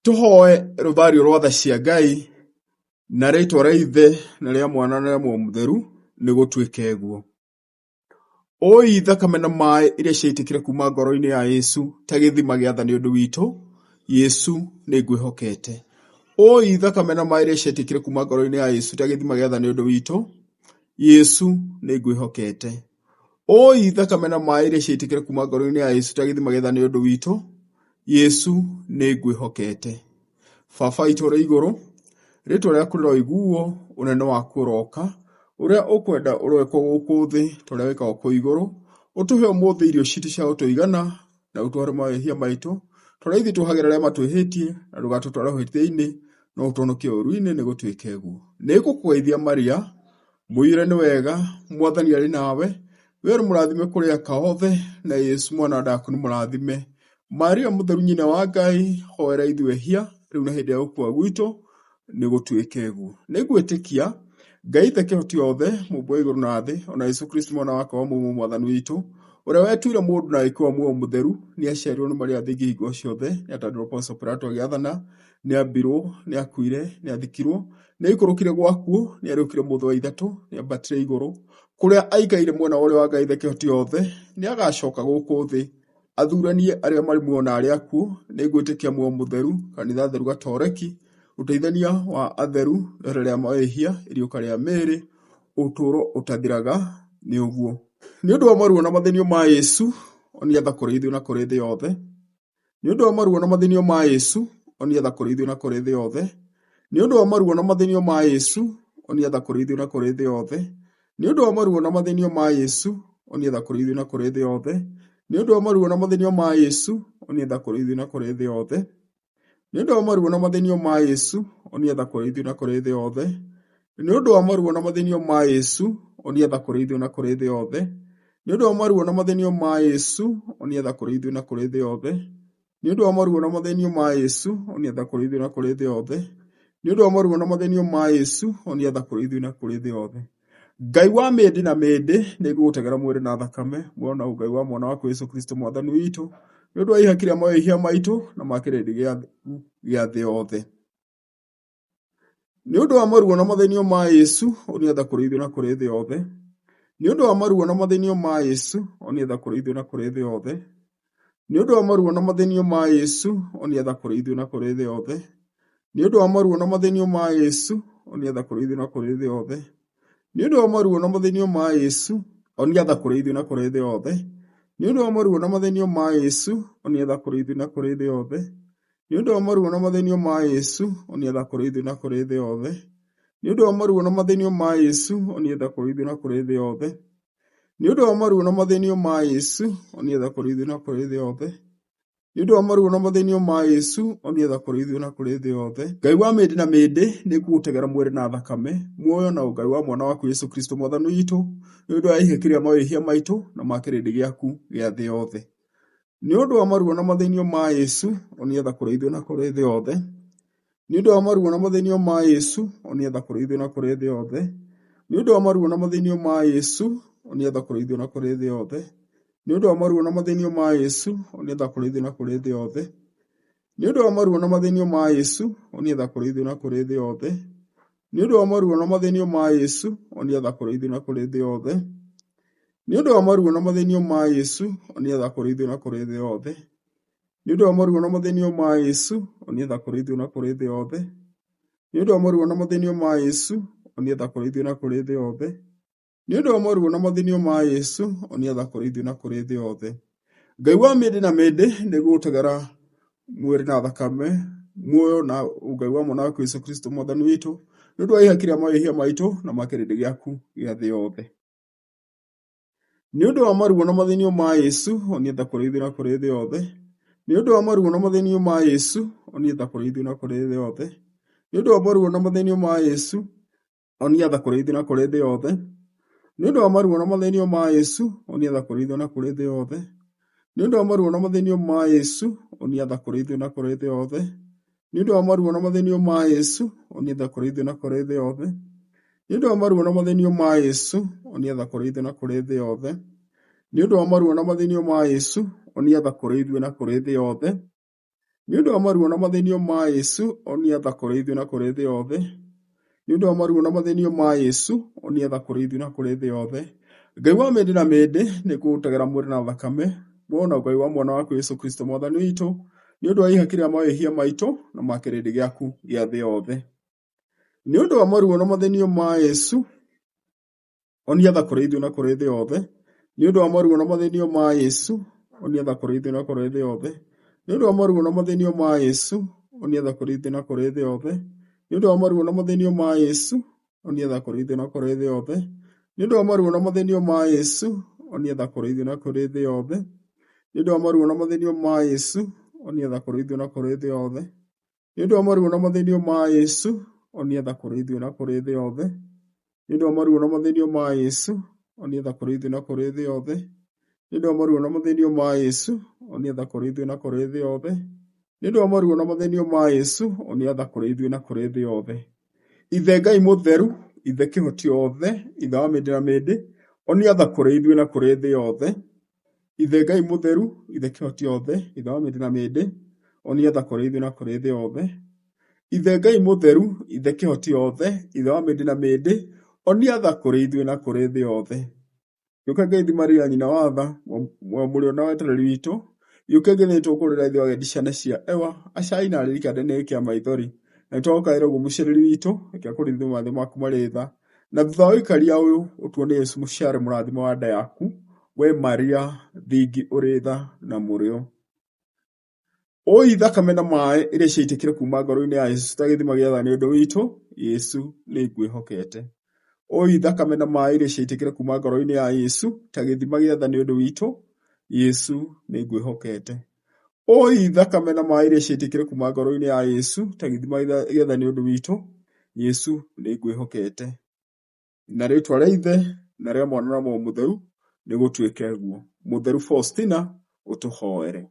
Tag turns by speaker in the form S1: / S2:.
S1: Tũhoe rũthario rwa tha cia Ngai na rĩĩtwa rĩa Ithe na rĩa Mwana na rĩa Muoyo Mũtheru nĩ gũtuĩke guo. Ũi thakame na maaĩ iria ciaitĩkire kuma ngoro-inĩ ya Yesu ta gĩthima gĩa tha nĩ ũndũ witũ, Yesu nĩ ngwĩhokete. Ũi thakame na maaĩ iria ciaitĩkire kuma ngoro-inĩ ya Yesu ta gĩthima gĩa tha nĩ ũndũ witũ, Yesu nĩ ngwĩhokete. Ũi thakame na maaĩ iria ciaitĩkire kuma ngoro-inĩ ya Yesu ta gĩthima gĩa tha nĩ ũndũ witũ, Yesu nĩ ngwĩhokete. Baba witũ ũrĩ igũrũ, rĩĩtwa rĩaku rĩroiguo, ũnene waku ũroka, ũrĩa ũkwenda ũroĩkwo gũkũ thĩ ta ũrĩa wĩkagwo kũu igũrũ. Ũtũhe ũmũthĩ irio citũ cia gũtũigana na ũtware mawĩhia maitũ ta ũrĩa ithuĩ tũhagĩra arĩa matwĩhĩtie, na ndũgatũtware ũhĩtia-inĩ, no ũtũhonokie ũũru-inĩ nĩ gũtuĩke guo. Nĩ ngũkũgeithia Maria, mũiyũre nĩ wega, Mwathani arĩ nawe, wee ũrĩ mũrathime kũrĩ aka othe, na Yesu mwana wa nda yaku nĩ mũrathime. Maria mũtheru nyina wa Ngai, hoera ithuĩ ehia rĩu na hĩndĩ ya gũkua gwitũ nĩ gũtuĩke guo. Nĩ ngwĩtĩkia Ngai Ithe kĩhoti othe, mũmbi wa igũrũ na thĩ, ona Yesu Kristo mwana wake wa mũmwe mwathani witũ, ũrĩa wetuire mũndũ na agĩkua muoyo mũtheru, nĩ aciarirwo nĩ Maria thingi hingo ciothe, nĩ atandĩrwo Poncio Pilato agĩathana, nĩ ambirwo, nĩ akuire, nĩ athikirwo, nĩ aikũrũkire gwakuo, nĩ ariũkire mũthĩ wa ithatũ, nĩ ambatire igũrũ, kũrĩa aikaire mwena wa ũrĩo wa Ngai Ithe kĩhoti othe, nĩ agacoka gũkũ thĩ athuranie arĩa marĩ muoyo na arĩa akuũ. Nĩ ngwĩtĩkia muoyo mũtheru, kanitha theru gatoreki, ũteithania wa atheru, rĩohere rĩa mawĩhia, iriũka rĩa mĩĩrĩ, ũtũũro ũtathiraga nĩ ũguo. Nĩ ũndũ wa maruo na mathĩnio ma Yesu, onia tha kũrĩ ithuĩ na kũrĩ thĩ yothe. Nĩ ũndũ wa maruo na mathĩnio ma Yesu, onia tha kũrĩ ithuĩ na kũrĩ thĩ yothe. Nĩ ũndũ wa maruo na mathĩnio ma Yesu, onia tha kũrĩ ithuĩ na kũrĩ thĩ yothe. Nĩ ũndũ wa maruo na mathĩnio ma Yesu, onia tha kũrĩ ithuĩ na kũrĩ thĩ yothe. Nĩ ũndũ wa maruo na mathĩnio ma Yesu, onia tha kũrĩ ithuĩ na kũrĩ thĩ yothe. Nĩ ũndũ wa maruo na mathĩnio ma Yesu, onia tha kũrĩ ithuĩ na kũrĩ thĩ yothe. Nĩ ũndũ wa maruo na mathĩnio ma Yesu, onia tha kũrĩ ithuĩ na kũrĩ thĩ yothe. Nĩ ũndũ wa maruo na mathĩnio ma Yesu, onia tha kũrĩ ithuĩ na kũrĩ thĩ yothe. Nĩ ũndũ wa maruo na mathĩnio ma Yesu, onia tha kũrĩ ithuĩ na kũrĩ thĩ yothe. Nĩ ũndũ wa maruo na mathĩnio ma Yesu, onia tha kũrĩ ithuĩ na kũrĩ thĩ yothe. Ngai wa mĩndĩ na mĩndĩ, nĩ ngũgũtegera mwĩrĩ na thakame, muoyo na Ngai wa mwana waku Yesu Kristo mwathani witũ, nĩ ũndũ wa ihaki rĩa mawĩhia maitũ na ma kĩrĩndĩ gĩa thĩ yothe. Nĩ ũndũ wa maruo na mathĩnio ma Yesu, onia tha kũrĩ ithuĩ na kũrĩ thĩ yothe. Nĩ ũndũ wa maruo na mathĩnio ma Yesu, onia tha kũrĩ ithuĩ na kũrĩ thĩ yothe. Nĩ ũndũ wa maruo na mathĩnio ma Yesu, onia tha kũrĩ ithuĩ na kũrĩ thĩ yothe. Nĩ ũndũ wa maruo na mathĩnio ma Yesu, onia tha kũrĩ ithuĩ na kũrĩ thĩ yothe. Nĩ ũndũ wa maruo na mathĩnio ma Yesu, onia tha kũrĩ ithuĩ na kũrĩ thĩ yothe. Nĩ ũndũ wa maruo na mathĩnio ma Yesu, onia tha kũrĩ ithuĩ na kũrĩ thĩ yothe. Nĩ ũndũ wa maruo na mathĩnio ma Yesu, onia tha kũrĩ ithuĩ na kũrĩ thĩ yothe. Nĩ ũndũ wa maruo na mathĩnio ma Yesu, onia tha kũrĩ ithuĩ na kũrĩ thĩ yothe. Nĩ ũndũ wa maruo na mathĩnio ma Yesu, onia tha kũrĩ ithuĩ na kũrĩ thĩ yothe. Nĩ ũndũ wa maruo na mathĩnio ma Yesu, onia tha kũrĩ ithuĩ na kũrĩ thĩ yothe. Ngai wa mĩndĩ na mĩndĩ, nĩ ngũgũtegera mwĩrĩ na thakame, muoyo na Ngai wa mwana waku Yesu Kristo mwathani witũ, nĩ ũndũ wa ihaki rĩa mawĩhia maitũ na ma kĩrĩndĩ gĩaku gĩa thĩ yothe. Nĩ ũndũ wa maruo na mathĩnio ma Yesu, onia tha kũrĩ ithuĩ na kũrĩ thĩ yothe. Nĩ ũndũ wa maruo na mathĩnio ma Yesu, onia tha kũrĩ ithuĩ na kũrĩ thĩ yothe. Nĩ ũndũ wa maruo na mathĩnio ma Yesu, onia tha kũrĩ ithuĩ na kũrĩ thĩ yothe. Nĩ ũndũ wa maruo na mathĩnio ma Yesu, onia tha kũrĩ ithuĩ na kũrĩ thĩ yothe. Nĩ ũndũ wa maruo na mathĩnio ma Yesu, onia tha kũrĩ ithuĩ na kũrĩ thĩ yothe. Nĩ ũndũ wa maruo na mathĩnio ma Yesu, onia tha kũrĩ ithuĩ na kũrĩ thĩ yothe. Nĩ ũndũ wa maruo na mathĩnio ma Yesu, onia tha kũrĩ ithuĩ na kũrĩ thĩ yothe. Nĩ ũndũ wa maruo na mathĩnio ma Yesu, onia tha kũrĩ ithuĩ na kũrĩ thĩ yothe. Nĩ ũndũ wa maruo na mathĩnio ma Yesu, onia tha kũrĩ ithuĩ na kũrĩ thĩ yothe. Nĩ ũndũ wa maruo na mathĩnio ma Yesu, onia tha kũrĩ ithuĩ na kũrĩ thĩ yothe. Ngai wa mĩndĩ na mĩndĩ, nĩ ngũgũtegera mwĩrĩ na thakame, muoyo na Ngai wa mwana waku Yesu Kristo mwathani witũ, nĩ ũndũ wa ihaki rĩa mawĩhia maitũ na ma kĩrĩndĩ gĩaku gĩa thĩ yothe. Nĩ ũndũ wa maruo na mathĩnio ma Yesu, onia tha kũrĩ ithuĩ na kũrĩ thĩ yothe. Nĩ ũndũ wa maruo na mathĩnio ma Yesu, onia tha kũrĩ ithuĩ na kũrĩ thĩ yothe. Nĩ ũndũ wa maruo na mathĩnio ma Yesu, onia tha kũrĩ ithuĩ na kũrĩ thĩ yothe. Nĩ ũndũ wa maruo na mathĩnio ma Yesu, onia tha kũrĩ ithuĩ na kũrĩ thĩ yothe. Nĩ ũndũ wa maruo na mathĩnio ma Yesu, onia tha kũrĩ ithuĩ na kũrĩ thĩ yothe. Nĩ ũndũ wa maruo na mathĩnio ma Yesu, onia tha kũrĩ ithuĩ na kũrĩ thĩ yothe. Nĩ ũndũ wa maruo na mathĩnio ma Yesu, onia tha kũrĩ ithuĩ na kũrĩ thĩ yothe. Nĩ ũndũ wa maruo na mathĩnio ma Yesu, onia tha kũrĩ ithuĩ na kũrĩ thĩ yothe. Nĩ ũndũ wa maruo na mathĩnio ma Yesu, onia tha kũrĩ ithuĩ na kũrĩ thĩ yothe. Nĩ ũndũ wa maruo na mathĩnio ma Yesu, onia tha kũrĩ ithuĩ na kũrĩ thĩ yothe. Ngai wa mĩndĩ na mĩndĩ nĩ kũgũtagĩra mwĩrĩ na thakame wona Ngai wa mwana waku Yesu Kristo mwathani witũ, nĩ ũndũ wa ihaki rĩa mawĩhia maitũ na ma kĩrĩndĩ gĩaku gĩa thĩ yothe. Nĩ ũndũ wa maruo na mathĩnio ma Yesu, onia tha kũrĩ ithuĩ na kũrĩ thĩ yothe. Nĩ ũndũ wa maruo na mathĩnio ma Yesu, onia tha kũrĩ ithuĩ na kũrĩ thĩ yothe. Nĩ ũndũ wa maruo na mathĩnio ma Yesu, onia tha kũrĩ ithuĩ na kũrĩ thĩ yothe. Nĩ ũndũ wa maruo na mathĩnio ma Yesu, onia tha kũrĩ ithuĩ na kũrĩ thĩ yothe. Nĩ ũndũ wa maruo na mathĩnio ma Yesu, onia tha kũrĩ ithuĩ na kũrĩ thĩ yothe. Nĩ ũndũ wa maruo na mathĩnio ma Yesu, onia tha kũrĩ ithuĩ na kũrĩ thĩ yothe. Nĩ ũndũ wa maruo na mathĩnio ma Yesu, onia tha kũrĩ ithuĩ na kũrĩ thĩ yothe. Nĩ ũndũ wa maruo na mathĩnio ma Yesu, onia tha kũrĩ ithuĩ na kũrĩ thĩ yothe. Nĩ ũndũ wa maruo na mathĩnio ma Yesu, onia tha kũrĩ ithuĩ na kũrĩ thĩ yothe. Nĩ ũndũ wa maruo na mathĩnio ma Yesu, onia tha kũrĩ ithuĩ na kũrĩ thĩ yothe. Ithe Ngai mũtheru, ithe kĩhoti othe, ithe wa mĩndĩ na mĩndĩ, onia tha kũrĩ ithuĩ na kũrĩ thĩ yothe. Ithe Ngai mũtheru, ithe kĩhoti othe, ithe wa mĩndĩ na mĩndĩ, onia tha kũrĩ ithuĩ na kũrĩ thĩ yothe. Ithe Ngai mũtheru, ithe kĩhoti othe, ithe wa mĩndĩ na mĩndĩ, onia tha kũrĩ ithuĩ na kũrĩ thĩ yothe. Gĩũka Ngeithi Maria nyina wa tha, mũrĩo na wetereri witũ, gĩũke ngĩthĩtwo kũrĩra ithuĩ agendi ciana cia Ewa, acai na arĩri kĩande-inĩ kĩa maithori. Na nĩtwagũkaĩra ũguo mũciarĩri witũ, reke akũrithie mathĩ maku marĩ tha. Na thutha wa ũikaria ũyũ, ũtuonie Yesu mũciare mũrathimo wa nda yaku, we Maria thingi ũrĩ tha na mũrĩo. Ũi thakame na maĩ iria ciaitĩkire kuma ngoro-inĩ ya Yesu ta gĩthima gĩa tha nĩ ũndũ witũ, Yesu nĩ ngwĩhokete. Ũi thakame na maĩ iria ciaitĩkire kuma ngoro-inĩ ya Yesu ta gĩthima gĩa tha nĩ ũndũ witũ, Yesu nĩ ngwĩhokete. Ũi thakame na maĩ iria ciaitĩkire kuma ngoro-inĩ ya Yesu ta gĩthima gĩa tha nĩ ũndũ witũ, Yesu nĩ ngwĩhokete. Na rĩĩtwa rĩa Ithe na rĩa Mwana na Roho Mũtheru nĩ gũtuĩke guo. Mũtheru Faustina ũtũhoere.